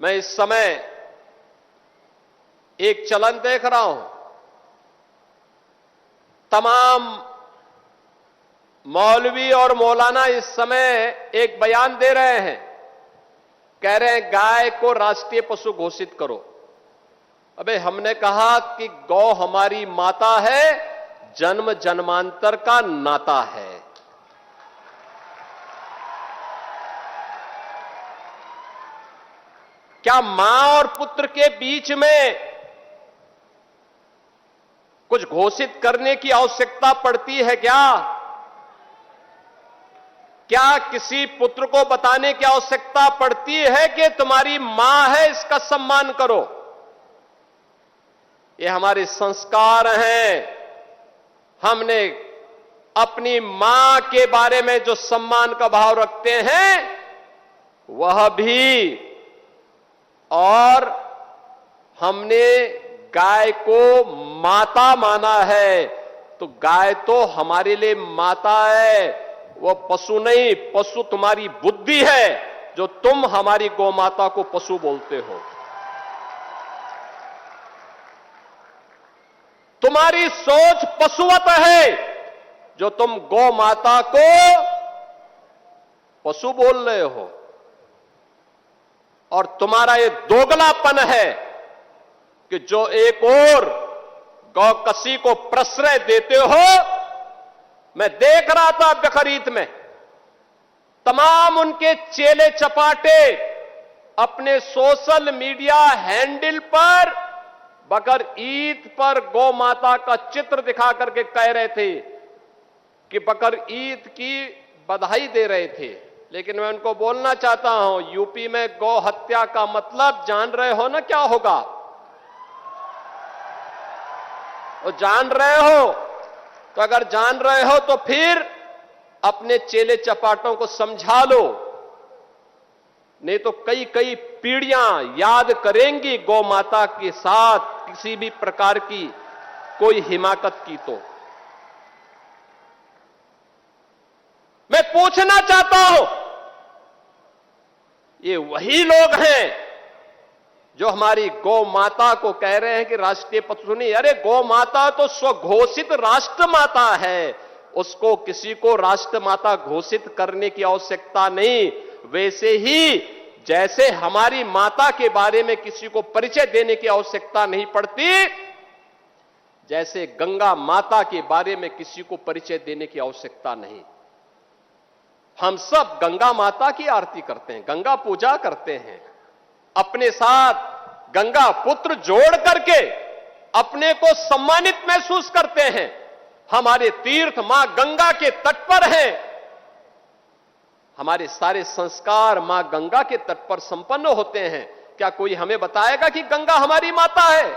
मैं इस समय एक चलन देख रहा हूं, तमाम मौलवी और मौलाना इस समय एक बयान दे रहे हैं, कह रहे हैं गाय को राष्ट्रीय पशु घोषित करो। अबे हमने कहा कि गौ हमारी माता है, जन्म जन्मांतर का नाता है। क्या मां और पुत्र के बीच में कुछ घोषित करने की आवश्यकता पड़ती है क्या? क्या किसी पुत्र को बताने की आवश्यकता पड़ती है कि तुम्हारी मां है, इसका सम्मान करो? ये हमारे संस्कार हैं। हमने अपनी मां के बारे में जो सम्मान का भाव रखते हैं वह भी, और हमने गाय को माता माना है, तो गाय तो हमारे लिए माता है, वह पशु नहीं। पशु तुम्हारी बुद्धि है, जो तुम हमारी गौ माता को पशु बोलते हो। तुम्हारी सोच पशुवत है, जो तुम गौ माता को पशु बोल रहे हो। और तुम्हारा ये दोगलापन है कि जो एक और गौकसी को प्रश्रय देते हो। मैं देख रहा था बकरीद में तमाम उनके चेले चपाटे अपने सोशल मीडिया हैंडल पर बकर ईद पर गौ माता का चित्र दिखा करके कह रहे थे कि बकर ईद की बधाई दे रहे थे। लेकिन मैं उनको बोलना चाहता हूं, यूपी में गौ हत्या का मतलब जान रहे हो ना क्या होगा? वो जान रहे हो? तो अगर जान रहे हो तो फिर अपने चेले चपाटों को समझा लो, नहीं तो कई कई पीढ़ियां याद करेंगी गौ माता के साथ किसी भी प्रकार की कोई हिमाकत की। तो मैं पूछना चाहता हूं, ये वही लोग हैं जो हमारी गौ माता को कह रहे हैं कि राष्ट्रीय पशु नहीं। अरे गौ माता तो स्वघोषित राष्ट्र माता है, उसको किसी को राष्ट्र माता घोषित करने की आवश्यकता नहीं। वैसे ही जैसे हमारी माता के बारे में किसी को परिचय देने की आवश्यकता नहीं पड़ती, जैसे गंगा माता के बारे में किसी को परिचय देने की आवश्यकता नहीं। हम सब गंगा माता की आरती करते हैं, गंगा पूजा करते हैं, अपने साथ गंगा पुत्र जोड़ करके अपने को सम्मानित महसूस करते हैं। हमारे तीर्थ मां गंगा के तट पर हैं, हमारे सारे संस्कार मां गंगा के तट पर संपन्न होते हैं। क्या कोई हमें बताएगा कि गंगा हमारी माता है?